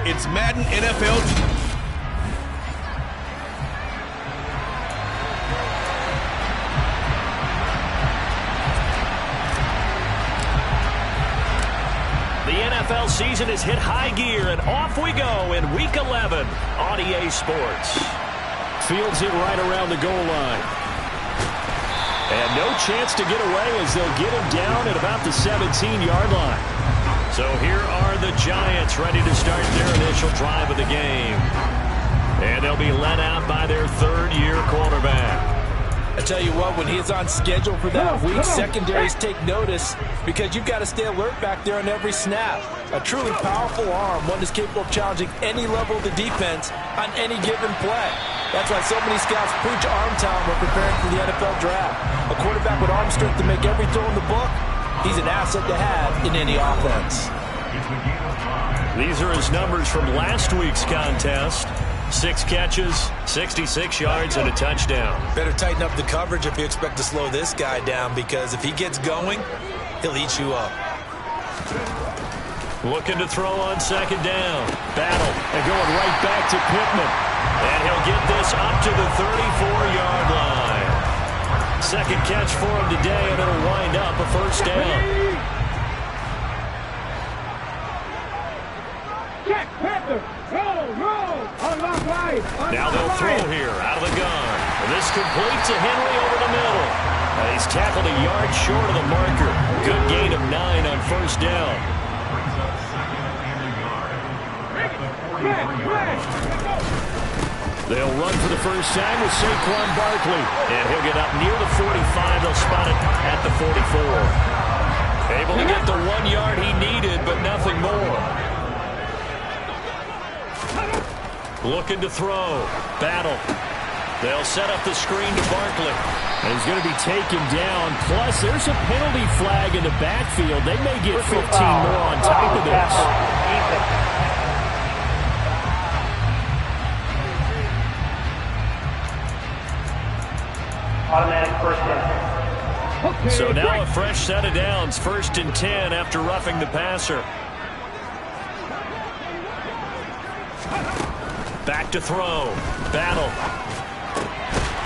It's Madden NFL. The NFL season has hit high gear, and off we go in Week 11 on EA Sports. Fields it right around the goal line. And no chance to get away as they'll get him down at about the 17-yard line. So here are the Giants ready to start their initial drive of the game. And they'll be led out by their third-year quarterback. I tell you what, when he's on schedule for that week, secondaries take notice because you've got to stay alert back there on every snap. A truly powerful arm, one that's capable of challenging any level of the defense on any given play. That's why so many scouts preach arm talent when preparing for the NFL draft. A quarterback with arm strength to make every throw in the book, he's an asset to have in any offense. These are his numbers from last week's contest. 6 catches, 66 yards, and a touchdown. Better tighten up the coverage if you expect to slow this guy down, because if he gets going, he'll eat you up. Looking to throw on second down. Battle, and going right back to Pittman. And he'll get this up to the 34-yard line. Second catch for him today, and it'll wind up a first down. Now they'll throw here out of the gun. And this complete to Henry over the middle. He's tackled a yard short of the marker. Good gain of 9 on first down. They'll run for the first time with Saquon Barkley. And he'll get up near the 45. They'll spot it at the 44. Able to get the 1 yard he needed, but nothing more. Looking to throw. Battle. They'll set up the screen to Barkley. And he's going to be taken down. Plus, there's a penalty flag in the backfield. They may get 15 more on top of this. Automatic first down. So now a fresh set of downs. 1st and 10 after roughing the passer. Back to throw. Battle.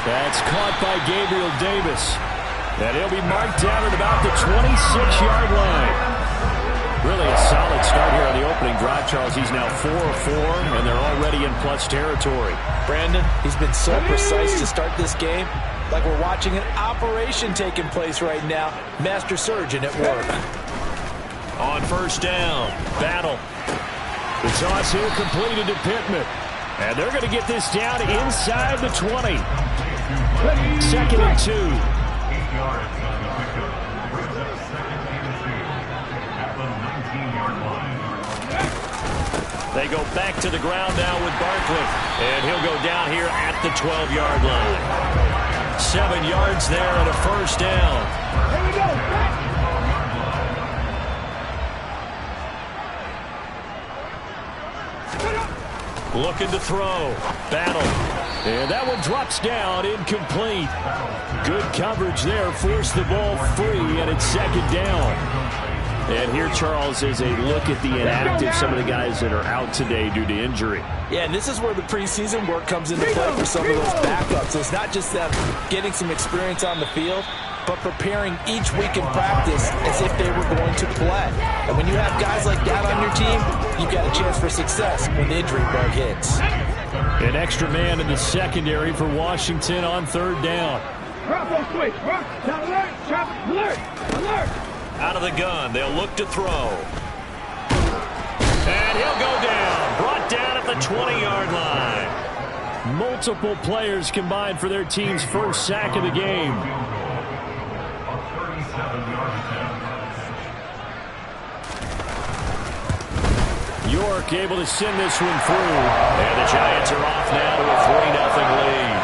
That's caught by Gabriel Davis. And he'll be marked down at about the 26-yard line. Really a solid start here on the opening drive, Charles. He's now 4 of 4, and they're already in plus territory. Brandon, he's been so precise to start this game. Like we're watching an operation taking place right now. Master surgeon at work. On first down. Battle. The toss here completed to Pittman. And they're going to get this down inside the 20. 2nd and 2. They go back to the ground now with Barkley. And he'll go down here at the 12-yard line. 7 yards there and a first down. Here we go. Looking to throw. Battle. And that one drops down, incomplete. Good coverage there. Forced the ball free, and it's 2nd down. And here, Charles, is a look at the inactive, some of the guys that are out today due to injury. Yeah, and this is where the preseason work comes into play for some of those backups. It's not just them getting some experience on the field, but preparing each week in practice as if they were going to play. And when you have guys like that on your team, you've got a chance for success when the injury bug hits. An extra man in the secondary for Washington on 3rd down. Out of the gun, they'll look to throw. And he'll go down. Brought down at the 20-yard line. Multiple players combined for their team's first sack of the game. York able to send this one through. And the Giants are off now to a 3-0 lead.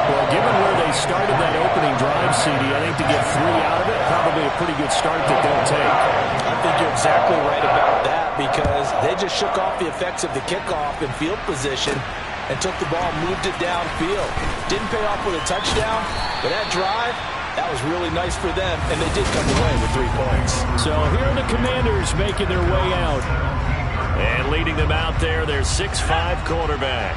Well, given where they started that opening drive, CD, I think to get 3 out of it, probably a pretty good start that they'll take. I think you're exactly right about that, because they just shook off the effects of the kickoff and field position and took the ball, moved it downfield. Didn't pay off with a touchdown, but that drive, that was really nice for them, and they did come away with 3 points. So here are the Commanders making their way out. And leading them out there, their 6'5" quarterback.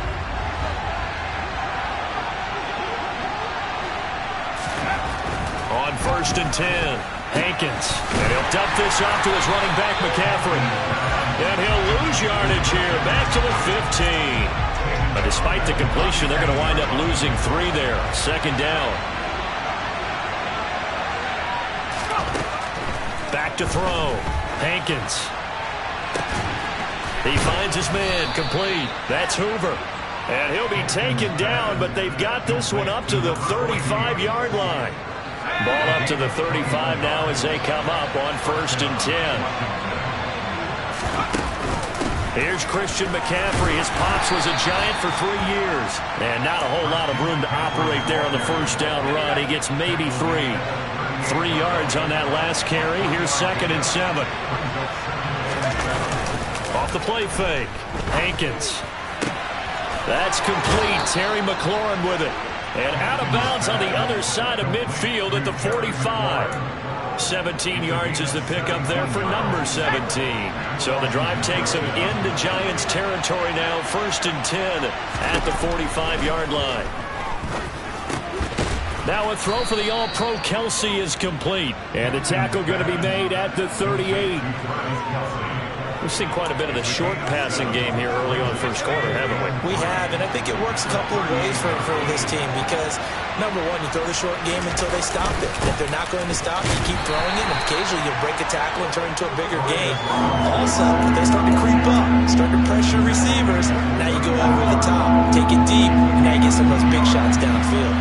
On 1st and 10, Hankins. And he'll dump this off to his running back, McCaffrey. And he'll lose yardage here, back to the 15. But despite the completion, they're going to wind up losing 3 there. 2nd down. Back to throw. Hankins. He finds his man, complete. That's Hoover. And he'll be taken down, but they've got this one up to the 35-yard line. Ball up to the 35 now as they come up on 1st and 10. Here's Christian McCaffrey. His pops was a Giant for 3 years. And not a whole lot of room to operate there on the 1st down run. He gets maybe 3. 3 yards on that last carry. Here's 2nd and 7. Off the play fake. Hankins. That's complete. Terry McLaurin with it. And out of bounds on the other side of midfield at the 45. 17 yards is the pickup there for number 17. So the drive takes them into Giants territory now. 1st and 10 at the 45-yard line. Now a throw for the All-Pro Kelsey is complete. And the tackle going to be made at the 38. We've seen quite a bit of the short passing game here early on 1st quarter, haven't we? We have, and I think it works a couple of ways for this team because, number one, you throw the short game until they stop it. If they're not going to stop, you keep throwing it, and occasionally you'll break a tackle and turn into a bigger game. Also, if they start to creep up, start to pressure receivers, now you go over the top, take it deep, and now you get some of those big shots downfield.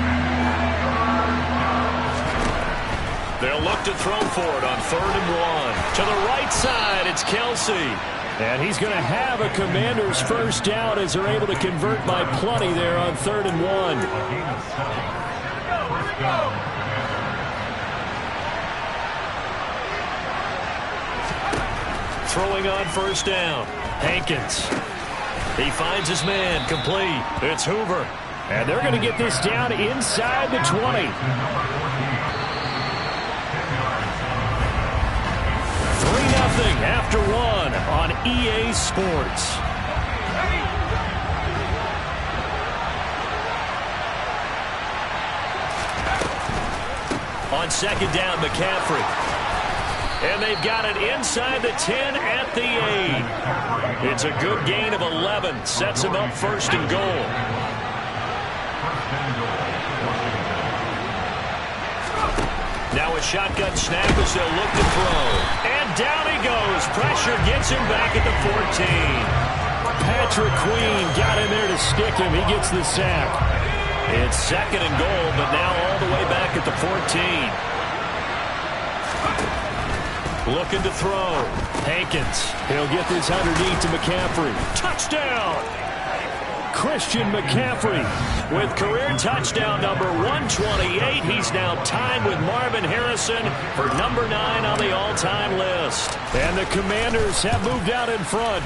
They'll look to throw for it on 3rd and 1. To the right side, it's Kelsey. And he's going to have a Commander's 1st down as they're able to convert by plenty there on 3rd and 1. Throwing on 1st down. Hankins. He finds his man, complete. It's Hoover. And they're going to get this down inside the 20. 3-0 after 1 on EA Sports. On 2nd down, McCaffrey. And they've got it inside the 10 at the 8. It's a good gain of 11. Sets him up 1st and goal. Now a shotgun snap as they'll look to throw. And down he goes. Pressure gets him back at the 14. Patrick Queen got in there to stick him. He gets the sack. It's 2nd and goal, but now all the way back at the 14. Looking to throw. Hankins. He'll get this underneath to McCaffrey. Touchdown! Christian McCaffrey with career touchdown number 128. He's now tied with Marvin Harrison for number 9 on the all-time list. And the Commanders have moved out in front.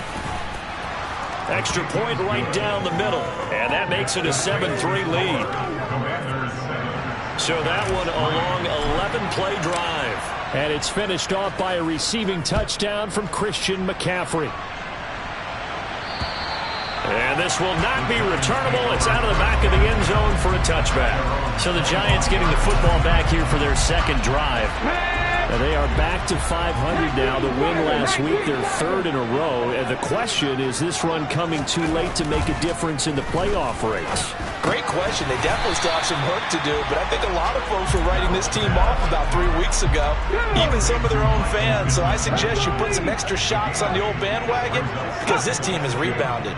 Extra point right down the middle. And that makes it a 7-3 lead. So that one a long 11-play drive. And it's finished off by a receiving touchdown from Christian McCaffrey. And this will not be returnable. It's out of the back of the end zone for a touchback. So the Giants getting the football back here for their 2nd drive. And they are back to 500 now. The win last week, their 3rd in a row. And the question, is this run coming too late to make a difference in the playoff race? Great question. They definitely still have some work to do, but I think a lot of folks were writing this team off about 3 weeks ago, even some of their own fans. So I suggest you put some extra shocks on the old bandwagon because this team has rebounded.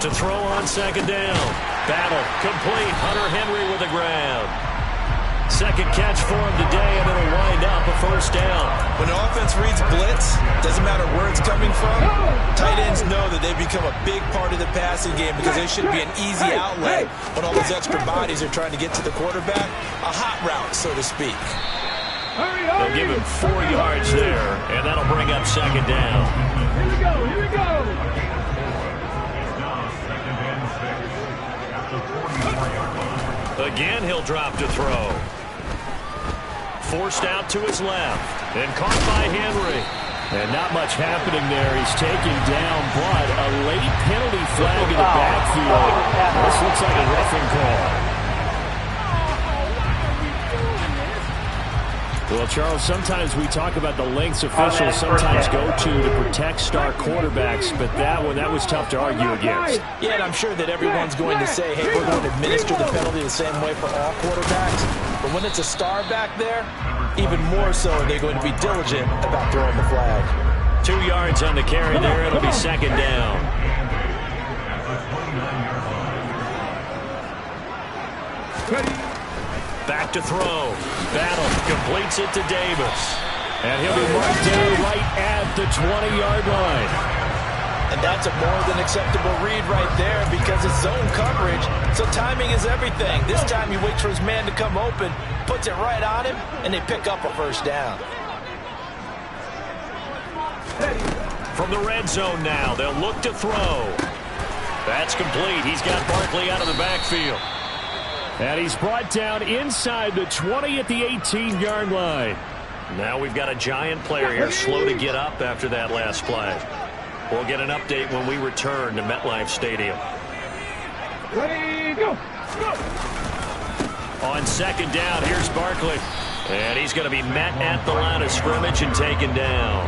To throw on 2nd down. Battle complete. Hunter Henry with the grab. 2nd catch for him today, and it'll wind up a 1st down. When an offense reads blitz, doesn't matter where it's coming from, tight ends know that they become a big part of the passing game because they should be an easy outlet when all those extra bodies are trying to get to the quarterback. A hot route, so to speak. They'll give him 4 yards there, and that'll bring up 2nd down. Here we go, here we go. Again, he'll drop to throw. Forced out to his left. And caught by Henry. And not much happening there. He's taken down, but a late penalty flag in the backfield. This looks like a roughing call. Well, Charles, sometimes we talk about the lengths officials sometimes go to protect star quarterbacks, but that was tough to argue against. Yeah, and I'm sure that everyone's going to say, hey, we're going to administer the penalty the same way for all quarterbacks. But when it's a star back there, even more so are they going to be diligent about throwing the flag. 2 yards on the carry there. It'll be second down. Back to throw. Battle completes it to Davis. And he'll be marked down right at the 20-yard line. And that's a more than acceptable read right there because it's zone coverage, so timing is everything. This time he waits for his man to come open, puts it right on him, and they pick up a first down. From the red zone now, they'll look to throw. That's complete. He's got Barkley out of the backfield. And he's brought down inside the 20 at the 18-yard line. Now we've got a giant player here slow to get up after that last play. We'll get an update when we return to MetLife Stadium. Ready, go! On second down, here's Barkley. And he's going to be met at the line of scrimmage and taken down.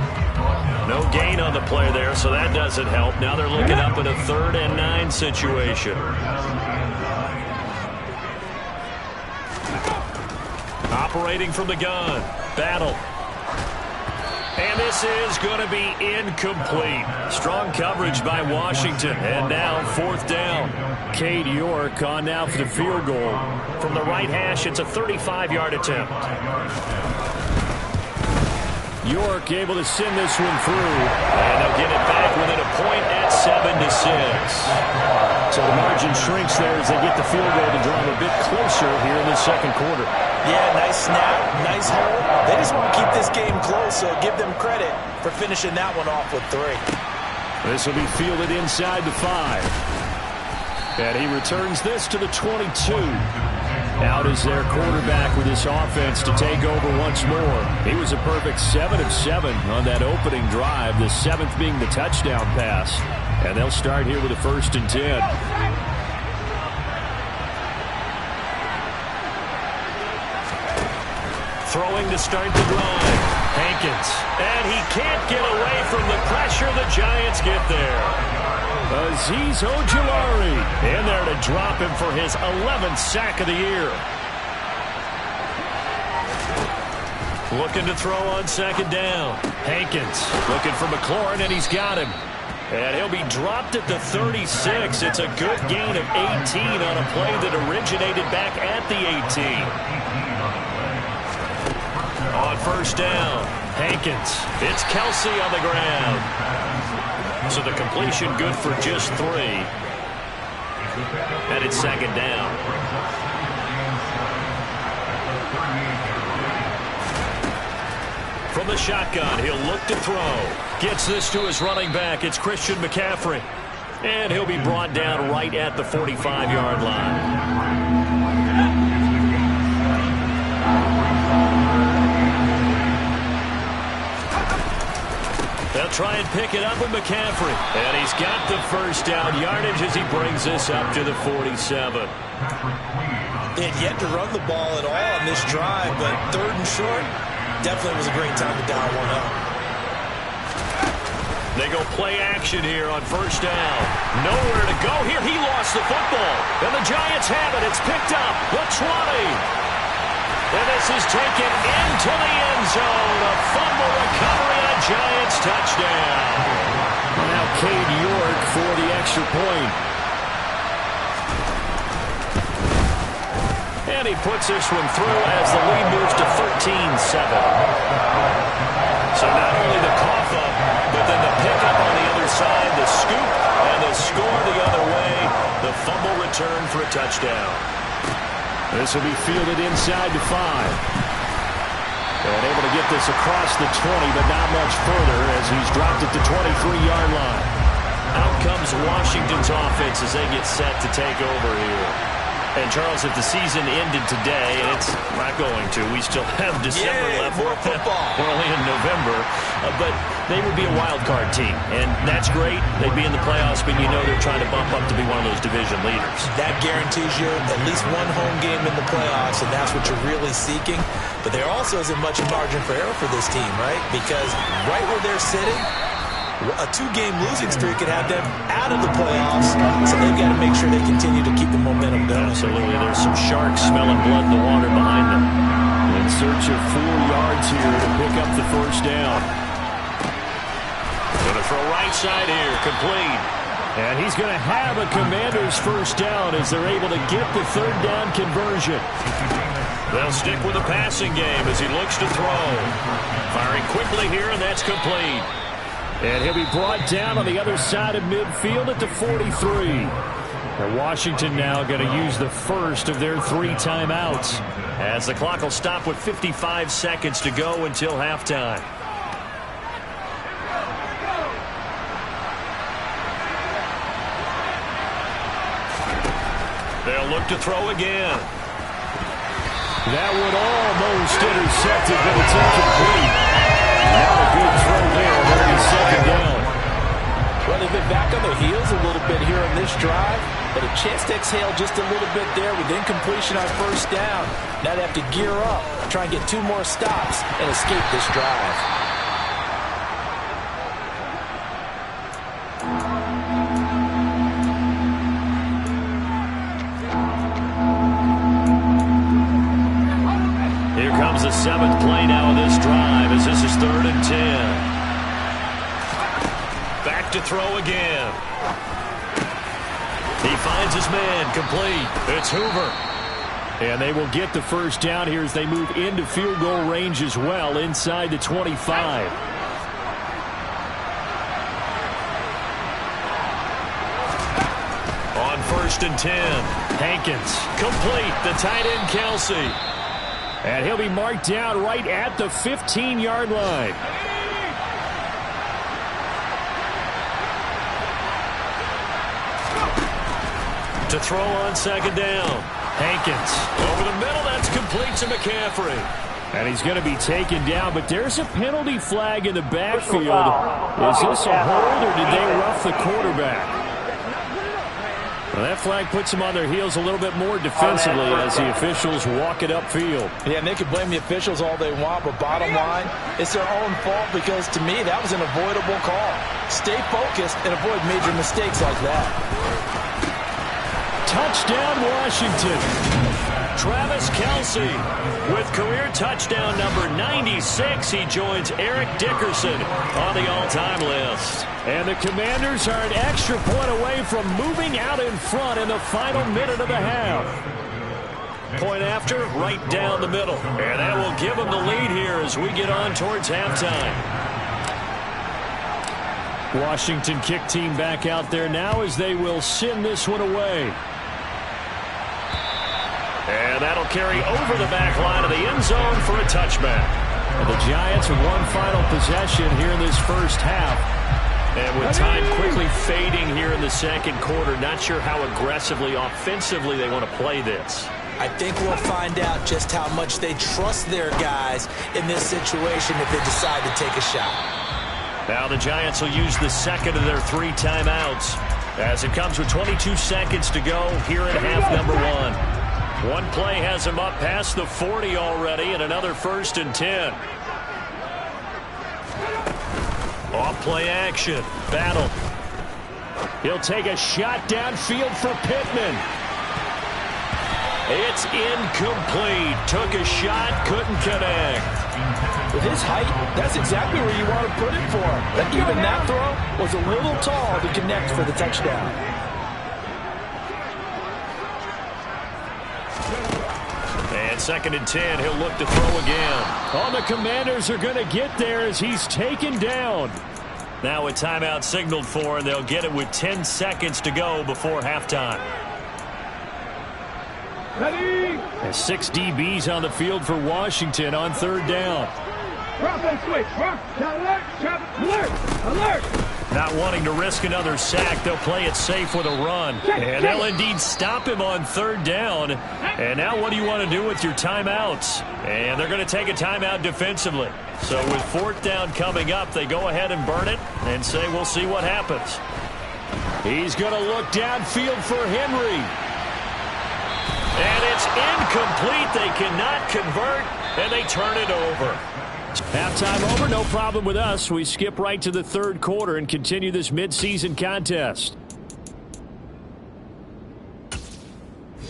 No gain on the play there, so that doesn't help. Now they're looking up in a 3rd and 9 situation. Operating from the gun. Battle. And this is going to be incomplete. Strong coverage by Washington. And now 4th down. Cade York on now for the field goal. From the right hash, it's a 35-yard attempt. York able to send this one through. And they'll get it back within a point at 7-6. So the margin shrinks there as they get the field goal to draw them a bit closer here in the second quarter. Yeah, nice snap, nice hold. They just want to keep this game close, so give them credit for finishing that one off with 3. This will be fielded inside the 5. And he returns this to the 22. Out is their quarterback with this offense to take over once more. He was a perfect 7 of 7 on that opening drive, the 7th being the touchdown pass. And they'll start here with a 1st and 10. Throwing to start the drive. Hankins. And he can't get away from the pressure. The Giants get there. Azeez Ojulari in there to drop him for his 11th sack of the year. Looking to throw on second down. Hankins looking for McLaurin, and he's got him. And he'll be dropped at the 36. It's a good gain of 18 on a play that originated back at the 18. On first down, Hankins. It's Kelsey on the ground. So the completion good for just 3. And it's second down. From the shotgun, he'll look to throw. Gets this to his running back. It's Christian McCaffrey. And he'll be brought down right at the 45-yard line. They'll try and pick it up with McCaffrey. And he's got the first down yardage as he brings this up to the 47. They had yet to run the ball at all on this drive, but 3rd and short definitely was a great time to dial one up. They go play action here on first down. Nowhere to go here. He lost the football. And the Giants have it. It's picked up. The 20. And this is taken into the end zone. A fumble recovery, a Giants touchdown. Now Cade York for the extra point. And he puts this one through as the lead moves to 13-7. So not only the cough up, but then the pickup on the other side, the scoop, and the score the other way. The fumble return for a touchdown. This will be fielded inside the 5. And able to get this across the 20, but not much further as he's dropped at the 23-yard line. Out comes Washington's offense as they get set to take over here. And, Charles, if the season ended today, and it's not going to, we still have December left. More football. We're only in November. But they would be a wild card team, and that's great. They'd be in the playoffs, but you know they're trying to bump up to be one of those division leaders. That guarantees you at least one home game in the playoffs, and that's what you're really seeking. But there also isn't much margin for error for this team, right? Because right where they're sitting, a 2-game losing streak could have them out of the playoffs, so they've got to make sure they continue to keep the momentum going. Absolutely. There's some sharks smelling blood in the water behind them. In search of 4 yards here to pick up the first down. Going to throw right side here, complete. And he's going to have a Commanders first down as they're able to get the 3rd down conversion. They'll stick with the passing game as he looks to throw. Firing quickly here, and that's complete. And he'll be brought down on the other side of midfield at the 43. And Washington now going to use the first of their 3 timeouts, as the clock will stop with 55 seconds to go until halftime. They'll look to throw again. That would almost intercepted, but it's incomplete. Not a good throw there. There's a 2nd down. Well, they've been back on their heels a little bit here on this drive, but a chance to exhale just a little bit there with incompletion on first down. Now they have to gear up, try and get 2 more stops, and escape this drive. Here comes the 7th play now of this drive, as this is 3rd and 10. Back to throw again. He finds his man, complete. It's Hoover. And they will get the first down here as they move into field goal range as well, inside the 25. On 1st and 10, Hankins, complete. The tight end, Kelsey. And he'll be marked down right at the 15-yard line. To throw on 2nd down. Hankins over the middle. That's complete to McCaffrey. And he's going to be taken down, but there's a penalty flag in the backfield. Is this a hold, or did they rough the quarterback? Well, that flag puts them on their heels a little bit more defensively as the officials walk it upfield. Yeah, and they can blame the officials all they want, but bottom line, it's their own fault because, to me, that was an avoidable call. Stay focused and avoid major mistakes like that. Touchdown, Washington. Travis Kelce with career touchdown number 96. He joins Eric Dickerson on the all-time list. And the Commanders are an extra point away from moving out in front in the final minute of the half. Point after, right down the middle. And that will give them the lead here as we get on towards halftime. Washington kick team back out there now as they will send this one away. And that'll carry over the back line of the end zone for a touchback. And the Giants with one final possession here in this first half. And with time quickly fading here in the 2nd quarter, not sure how aggressively, offensively they want to play this. I think we'll find out just how much they trust their guys in this situation if they decide to take a shot. Now the Giants will use the 2nd of their 3 timeouts as it comes with 22 seconds to go here in half number 1. One play has him up past the 40 already, and another 1st and 10. Off play action. Battle. He'll take a shot downfield for Pittman. It's incomplete. Took a shot, couldn't connect. With his height, that's exactly where you want to put it for him. But even that throw was a little tall to connect for the touchdown. And 2nd and 10, he'll look to throw again. Oh, the Commanders are going to get there as he's taken down. Now a timeout signaled for, and they'll get it with 10 seconds to go before halftime. And 6 DBs on the field for Washington on 3rd down. Drop and switch. Drop. Alert. Alert. Alert. Not wanting to risk another sack, they'll play it safe with a run. And they'll indeed stop him on third down. And now what do you want to do with your timeouts? And they're going to take a timeout defensively. So with fourth down coming up, they go ahead and burn it and say we'll see what happens. He's going to look downfield for Henry. And it's incomplete. They cannot convert, and they turn it over. Halftime over, no problem with us. We skip right to the third quarter and continue this midseason contest.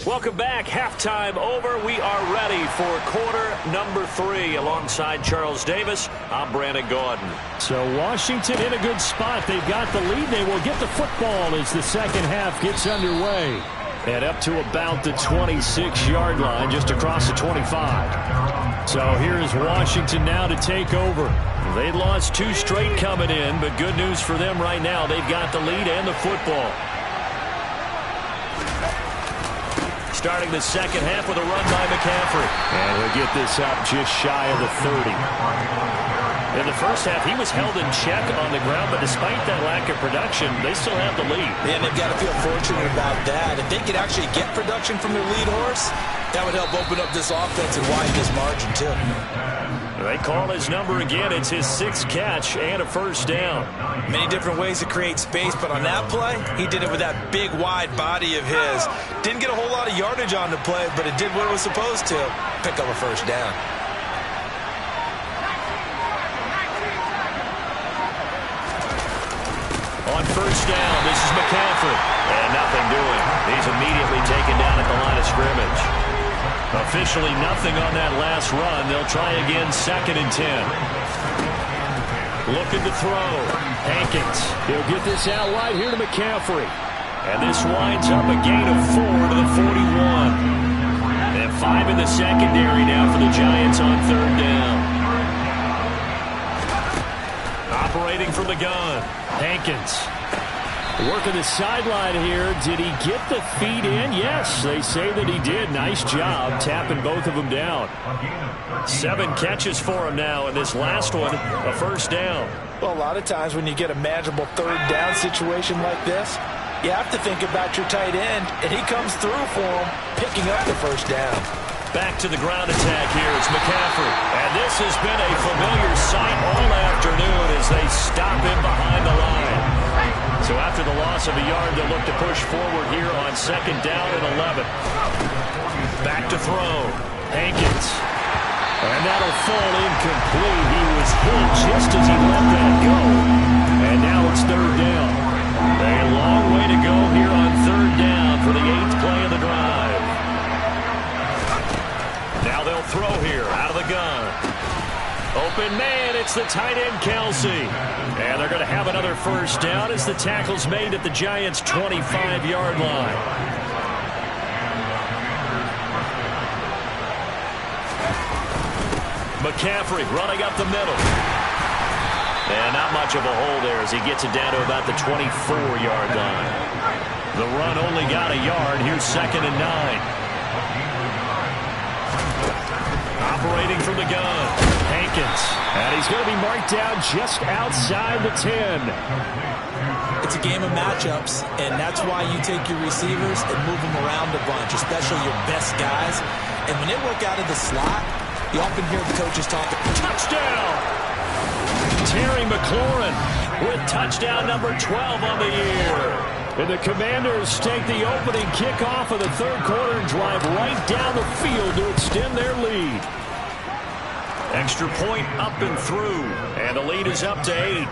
Welcome back. Halftime over. We are ready for quarter number 3. Alongside Charles Davis, I'm Brandon Gaudin. So Washington in a good spot. They've got the lead. They will get the football as the second half gets underway. And up to about the 26-yard line, just across the 25. So here's Washington now to take over. They lost 2 straight coming in, but good news for them right now. They've got the lead and the football. Starting the second half with a run by McCaffrey. And he'll get this up just shy of the 30. In the first half, he was held in check on the ground, but despite that lack of production, they still have the lead. And they've got to feel fortunate about that. If they could actually get production from their lead horse, that would help open up this offense and widen this margin, too. They call his number again. It's his 6th catch and a first down. Many different ways to create space, but on that play, he did it with that big, wide body of his. Didn't get a whole lot of yardage on the play, but it did what it was supposed to. Pick up a first down. On first down, this is McCaffrey. And nothing doing. He's immediately taken down at the line of scrimmage. Officially nothing on that last run. They'll try again, 2nd and 10. Looking to throw. Hankins. He'll get this out wide here to McCaffrey. And this winds up a gain of 4 to the 41. And 5 in the secondary now for the Giants on third down. Operating from the gun. Hankins working the sideline here. Did he get the feet in? Yes, they say that he did. Nice job tapping both of them down. 7 catches for him now, and this last one, a first down. Well, a lot of times when you get a manageable third down situation like this, you have to think about your tight end, and he comes through for him, picking up the first down. Back to the ground attack here. It's McCaffrey. And this has been a familiar sight all afternoon as they stop him behind the line. So after the loss of a yard, they'll look to push forward here on 2nd down and 11. Back to throw. Hankins. And that'll fall incomplete. He was hit just as he let that go. And now it's third down. A long way to go here on third down for the 8th play of the drive. Now they'll throw here out of the gun. Open man, it's the tight end Kelsey. And they're going to have another first down as the tackle's made at the Giants' 25-yard line. McCaffrey running up the middle. And not much of a hole there as he gets it down to about the 24-yard line. The run only got a yard. Here's 2nd and 9. Operating from the gun, Hankins. And he's going to be marked down just outside the 10. It's a game of matchups, and that's why you take your receivers and move them around a bunch, especially your best guys. And when they work out of the slot, you often hear the coaches talking. Touchdown! Terry McLaurin with touchdown number 12 on the year. And the Commanders take the opening kickoff of the third quarter and drive right down the field to extend their lead. Extra point up and through, and the lead is up to 8.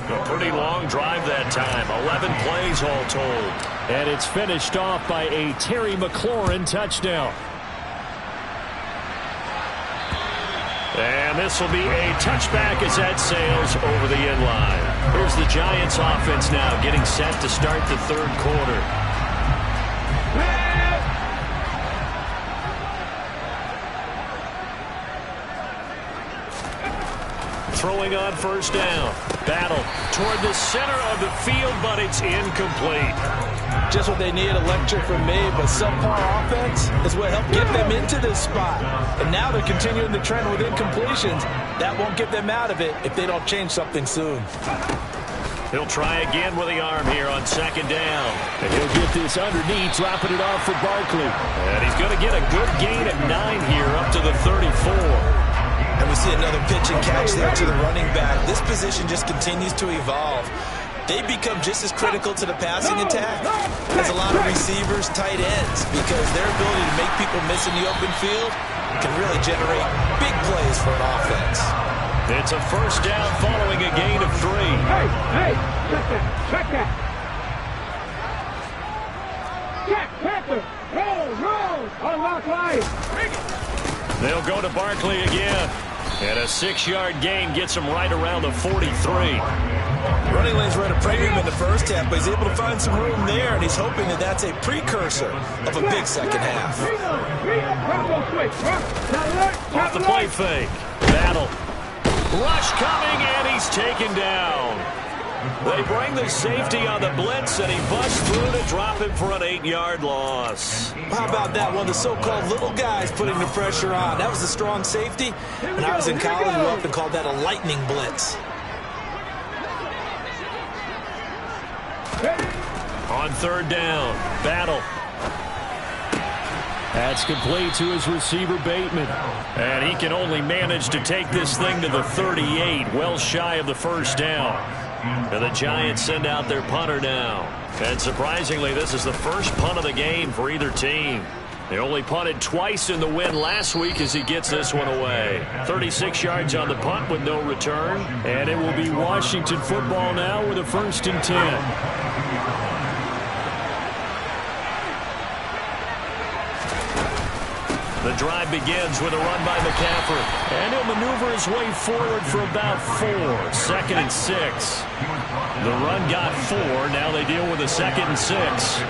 A pretty long drive that time, 11 plays all told. And it's finished off by a Terry McLaurin touchdown. And this will be a touchback as that sails over the end line. Here's the Giants offense now getting set to start the third quarter. Throwing on first down. Battle toward the center of the field, but it's incomplete. Just what they need, a lecture from me, but subpar offense is what helped get them into this spot. And now they're continuing the trend with incompletions. That won't get them out of it if they don't change something soon. He'll try again with the arm here on second down. And he'll get this underneath, dropping it off for Barkley. And he's going to get a good gain at 9 here, up to the 34. And we see another pitch and catch there to the running back. This position just continues to evolve. They become just as critical to the passing attack as a lot of receivers, tight ends, because their ability to make people miss in the open field can really generate big plays for an offense. It's a first down following a gain of 3. Hey, check that. Check, Panther. Roll, unlock line. They'll go to Barkley again. And a 6-yard gain gets him right around the 43. Running lanes were at a premium in the first half, but he's able to find some room there, and he's hoping that that's a precursor of a big second half. Off the play fake. Battle. Rush coming, and he's taken down. They bring the safety on the blitz, and he busts through to drop him for an 8-yard loss. How about that one? The so-called little guys putting the pressure on. That was a strong safety. When I was in college, we often called that a lightning blitz. On third down, Battle. That's complete to his receiver, Bateman. And he can only manage to take this thing to the 38, well shy of the first down. And the Giants send out their punter now. And surprisingly, this is the first punt of the game for either team. They only punted twice in the win last week as he gets this one away. 36 yards on the punt with no return. And it will be Washington football now with a 1st and 10. The drive begins with a run by McCaffrey. And he'll maneuver his way forward for about 4. 2nd and 6. The run got 4. Now they deal with a 2nd and 6.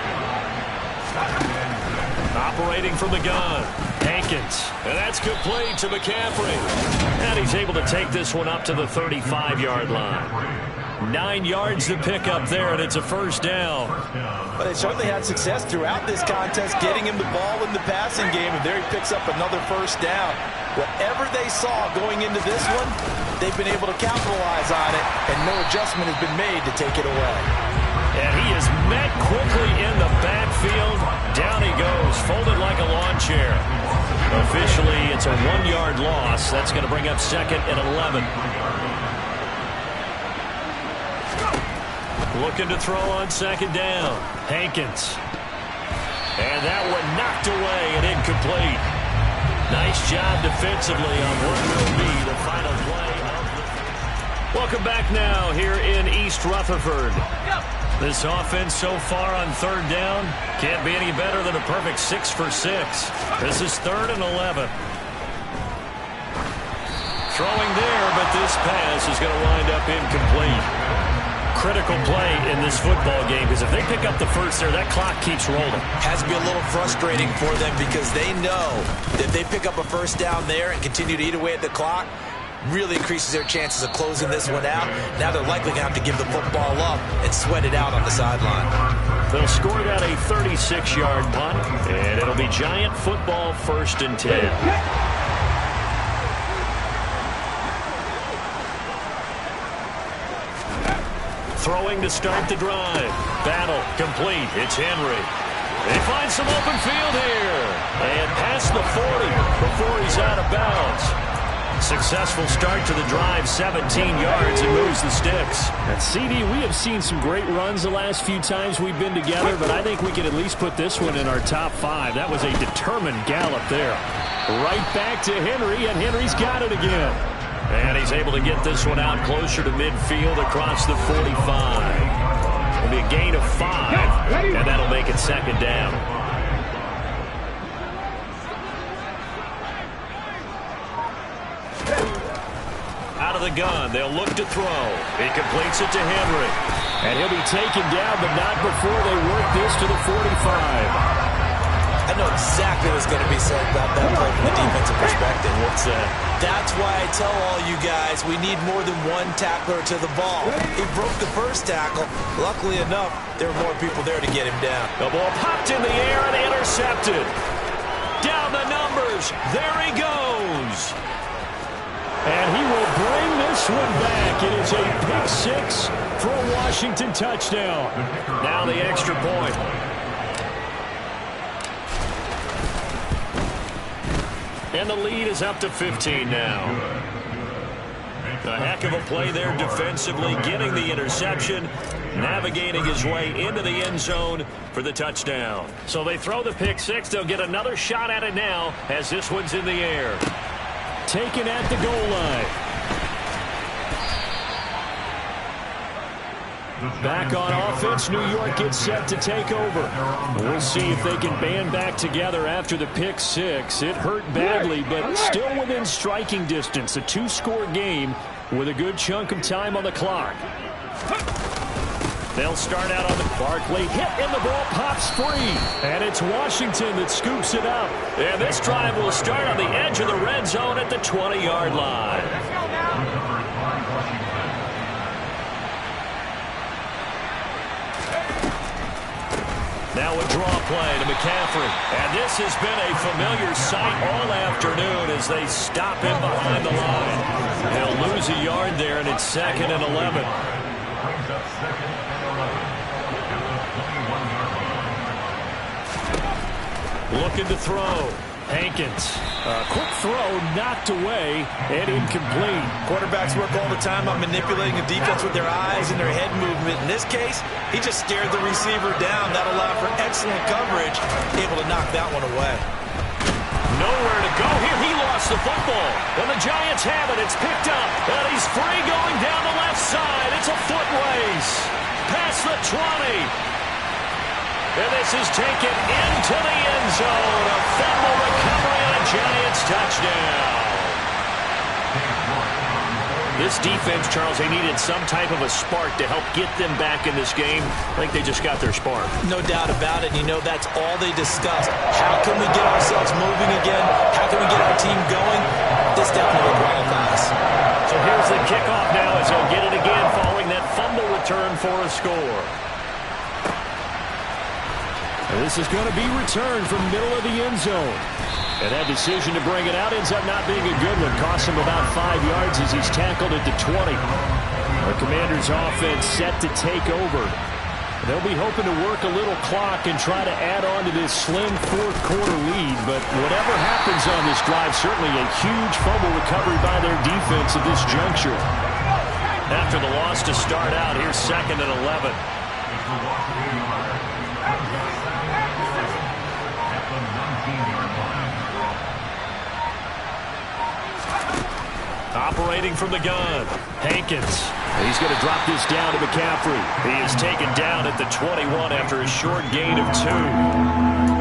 Operating from the gun, Hankins. And that's complete to McCaffrey. And he's able to take this one up to the 35-yard line. 9 yards to pick up there, and it's a first down. But they certainly had success throughout this contest, getting him the ball in the passing game, and there he picks up another first down. Whatever they saw going into this one, they've been able to capitalize on it, and no adjustment has been made to take it away. And he is met quickly in the backfield. Down he goes, folded like a lawn chair. Officially, it's a 1-yard loss. That's going to bring up 2nd and 11. Looking to throw on 2nd down. Hankins. And that one knocked away and incomplete. Nice job defensively on what will be the final play of the... Welcome back now here in East Rutherford. This offense so far on 3rd down can't be any better than a perfect 6 for 6. This is 3rd and 11. Throwing there, but this pass is going to wind up incomplete. Critical play in this football game, because if they pick up the first there, that clock keeps rolling. Has to be a little frustrating for them, because they know that if they pick up a first down there and continue to eat away at the clock, really increases their chances of closing this one out. Now they're likely going to have to give the football up and sweat it out on the sideline. They'll score that a 36-yard punt, and it'll be Giant football 1st and 10. Throwing to start the drive. Battle complete. It's Henry. They find some open field here. And past the 40 before he's out of bounds. Successful start to the drive, 17 yards, and moves the sticks. And CD, we have seen some great runs the last few times we've been together, but I think we can at least put this one in our top 5. That was a determined gallop there. Right back to Henry, and Henry's got it again. And he's able to get this one out closer to midfield across the 45. It'll be a gain of 5, and that'll make it 2nd down. Out of the gun, they'll look to throw. He completes it to Henry. And he'll be taken down, but not before they work this to the 45. I know exactly what's going to be said about that play from the defensive perspective. What's that? That's why I tell all you guys we need more than one tackler to the ball. He broke the first tackle. Luckily enough, there were more people there to get him down. The ball popped in the air and intercepted. Down the numbers. There he goes. And he will bring this one back. It is a pick six for a Washington touchdown. Now the extra point. And the lead is up to 15 now. A heck of a play there defensively, getting the interception, navigating his way into the end zone for the touchdown. So they throw the pick six. They'll get another shot at it now as this one's in the air. Taken at the goal line. Back on offense, New York gets set to take over. We'll see if they can band back together after the pick six. It hurt badly, but still within striking distance. A two-score game with a good chunk of time on the clock. They'll start out on the Barkley hit, and the ball pops free. And it's Washington that scoops it up. And this drive will start on the edge of the red zone at the 20-yard line. Now a draw play to McCaffrey. And this has been a familiar sight all afternoon as they stop him behind the line. They'll lose a yard there, and it's 2nd and 11. Looking to throw. Hankins. A quick throw knocked away and incomplete. Quarterbacks work all the time on manipulating the defense with their eyes and their head movement. In this case, he just stared the receiver down. That allowed for excellent coverage, able to knock that one away. Nowhere to go here. He lost the football. And the Giants have it. It's picked up. And he's free going down the left side. It's a foot race. Past the 20. And this is taken into the end zone. A fumble recovery and a Giants touchdown. This defense, Charles, they needed some type of a spark to help get them back in this game. I think they just got their spark. No doubt about it. You know, that's all they discussed. How can we get ourselves moving again? How can we get our team going? This definitely qualifies. So here's the kickoff now as they'll get it again following that fumble return for a score. This is going to be returned from middle of the end zone. And that decision to bring it out ends up not being a good one. Costs him about 5 yards as he's tackled at the 20. The Commanders' offense set to take over. They'll be hoping to work a little clock and try to add on to this slim fourth-quarter lead. But whatever happens on this drive, certainly a huge fumble recovery by their defense at this juncture. After the loss to start out, here's 2nd and 11. Operating from the gun, Hankins. He's going to drop this down to McCaffrey. He is taken down at the 21 after a short gain of 2.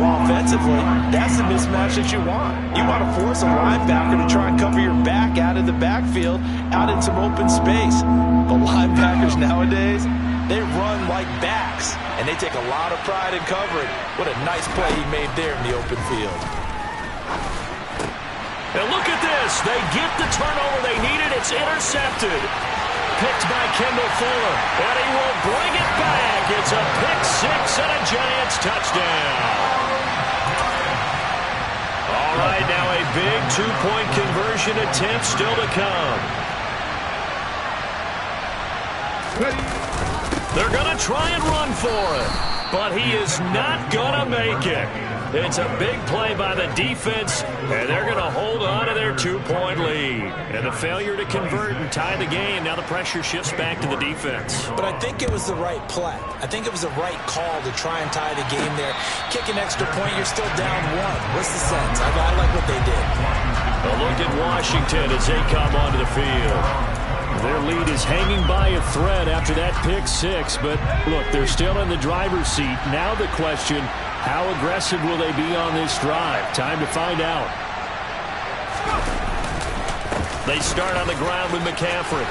Well, offensively, that's the mismatch that you want. You want to force a linebacker to try and cover your back out of the backfield, out in some open space. But linebackers nowadays, they run like backs, and they take a lot of pride in covering. What a nice play he made there in the open field. And look at this. They get the turnover they needed. It's intercepted. Picked by Kendall Fuller. And he will bring it back. It's a pick six and a Giants touchdown. All right, now a big two-point conversion attempt still to come. They're going to try and run for it. But he is not going to make it. It's a big play by the defense, and they're going to hold on to their two-point lead. And the failure to convert and tie the game, now the pressure shifts back to the defense. But I think it was the right play. I think it was the right call to try and tie the game there. Kick an extra point, you're still down 1. What's the sense? I like what they did. A look at Washington as they come onto the field. Their lead is hanging by a thread after that pick six, but look, they're still in the driver's seat. Now the question, how aggressive will they be on this drive? Time to find out. They start on the ground with McCaffrey.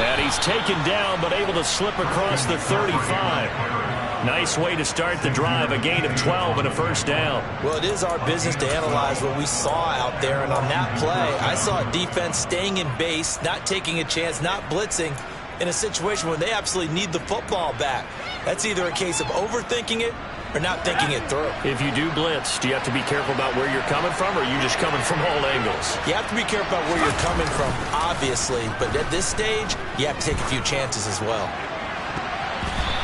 And he's taken down but able to slip across the 35. Nice way to start the drive, a gain of 12 and a first down. Well, it is our business to analyze what we saw out there, and on that play, I saw a defense staying in base, not taking a chance, not blitzing, in a situation where they absolutely need the football back. That's either a case of overthinking it or not thinking it through. If you do blitz, do you have to be careful about where you're coming from, or are you just coming from all angles? You have to be careful about where you're coming from, obviously, but at this stage, you have to take a few chances as well.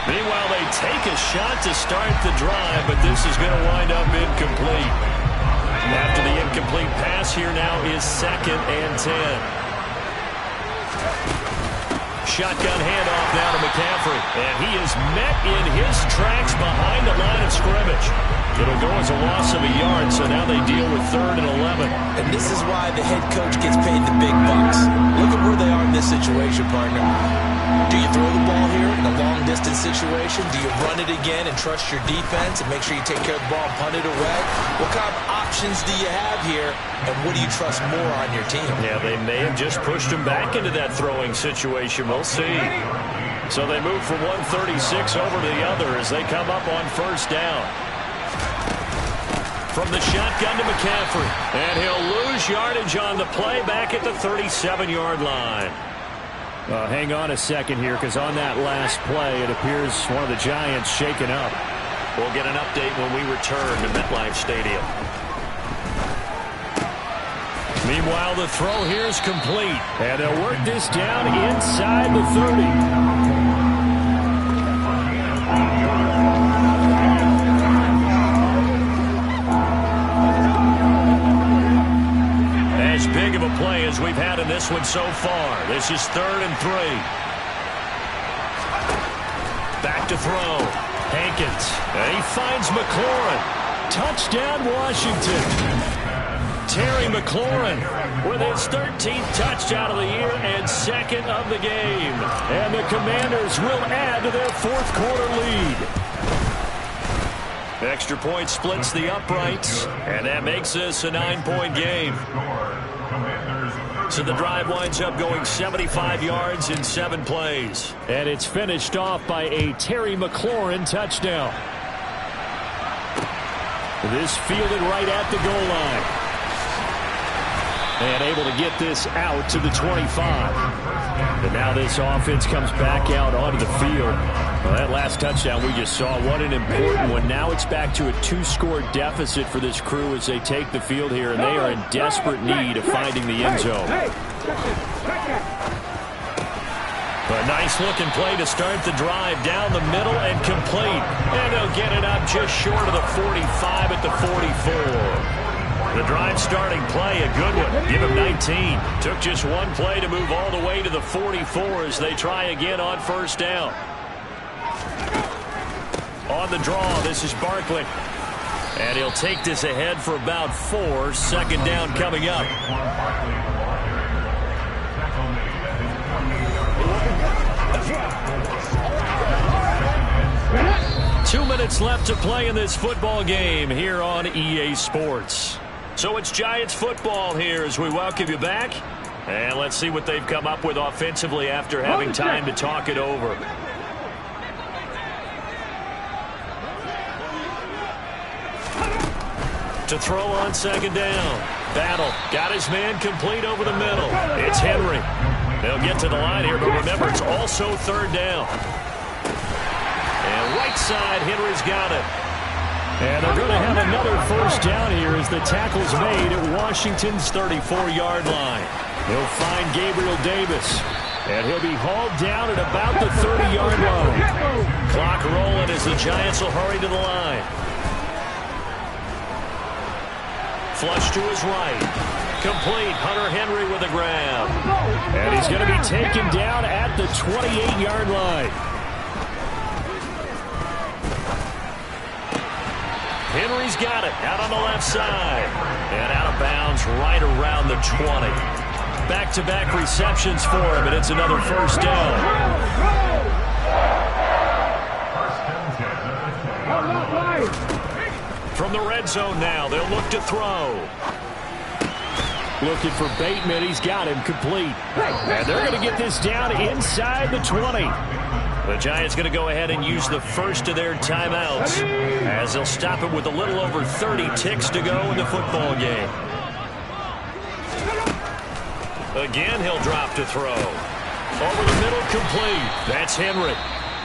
Meanwhile, they take a shot to start the drive, but this is going to wind up incomplete. After the incomplete pass, here now is 2nd and 10. Shotgun handoff now to McCaffrey, and he is met in his tracks behind the line of scrimmage. It'll go as a loss of a yard, so now they deal with 3rd and 11. And this is why the head coach gets paid the big bucks. Look at where they are in this situation, partner. Do you throw the ball here in a long-distance situation? Do you run it again and trust your defense and make sure you take care of the ball and punt it away? What kind of options do you have here, and what do you trust more on your team? Yeah, they may have just pushed him back into that throwing situation. We'll see. So they move from 136 over to the other as they come up on 1st down. From the shotgun to McCaffrey, and he'll lose yardage on the play back at the 37-yard line. Hang on a second here, because on that last play, it appears one of the Giants shaken up. We'll get an update when we return to MetLife Stadium. Meanwhile, the throw here is complete, and they'll work this down inside the 30. Big of a play as we've had in this one so far. This is 3rd and 3. Back to throw. Hankins. And he finds McLaurin. Touchdown, Washington. Terry McLaurin with his 13th touchdown of the year and 2nd of the game. And the Commanders will add to their 4th quarter lead. Extra point splits the uprights, and that makes this a 9-point game. So the drive winds up going 75 yards in 7 plays. And it's finished off by a Terry McLaurin touchdown. This fielded right at the goal line. And able to get this out to the 25. And now this offense comes back out onto the field. Well, that last touchdown we just saw, what an important one. Now it's back to a 2-score deficit for this crew as they take the field here, and they are in desperate need of finding the end zone. A nice-looking play to start the drive down the middle and complete. And they'll get it up just short of the 45 at the 44. The drive starting play, a good one. Give him 19. Took just one play to move all the way to the 44 as they try again on 1st down. On the draw, this is Barkley. And he'll take this ahead for about 4. 2nd down coming up. Two minutes left to play in this football game here on EA Sports. So it's Giants football here as we welcome you back. And let's see what they've come up with offensively after having time to talk it over. To throw on 2nd down. Battle. Got his man complete over the middle. It's Henry. They'll get to the line here, but remember, it's also 3rd down. And right side, Henry's got it. And they're going to have another 1st down here as the tackle's made at Washington's 34-yard line. He'll find Gabriel Davis. And he'll be hauled down at about the 30-yard line. Clock rolling as the Giants will hurry to the line. Flush to his right. Complete. Hunter Henry with a grab. And he's going to be taken down at the 28-yard line. Henry's got it out on the left side. And out of bounds right around the 20. Back-to-back receptions for him, and it's another 1st down. From the red zone now, they'll look to throw. Looking for Bateman. He's got him complete. And they're going to get this down inside the 20. The Giants going to go ahead and use the first of their timeouts as they'll stop it with a little over 30 ticks to go in the football game. Again, he'll drop to throw. Over the middle, complete. That's Henry.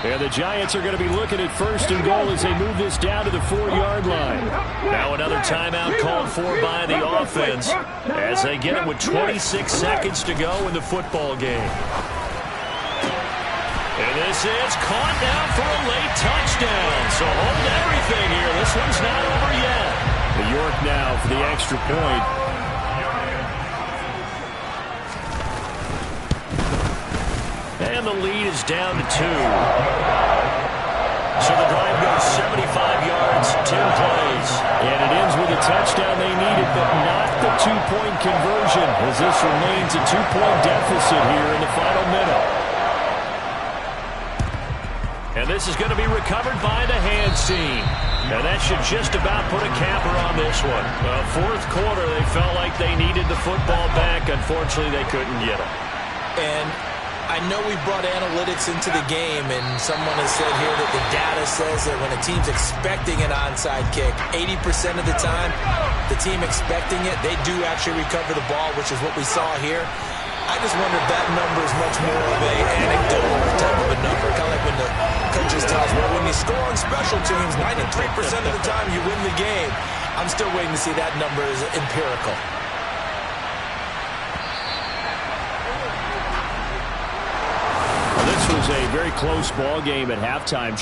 And the Giants are going to be looking at first and goal as they move this down to the 4-yard line. Now another timeout called for by the offense as they get it with 26 seconds to go in the football game. And this is caught now for a late touchdown. So hold everything here. This one's not over yet. New York now for the extra point. And the lead is down to 2. So the drive goes 75 yards, 10 plays. And it ends with a touchdown they needed, but not the two-point conversion, as this remains a 2-point deficit here in the final minute. And this is going to be recovered by the hands team. And that should just about put a capper on this one. Fourth quarter, they felt like they needed the football back. Unfortunately, they couldn't get it. And I know we brought analytics into the game, and someone has said here that the data says that when a team's expecting an onside kick, 80% of the time, the team expecting it, they do actually recover the ball, which is what we saw here. I just wonder if that number is much more of an anecdotal type of a number, kind of like when the coaches tell us, well, when you score on special teams, 93% of the time you win the game. I'm still waiting to see that number is empirical. This was a very close ball game at halftime.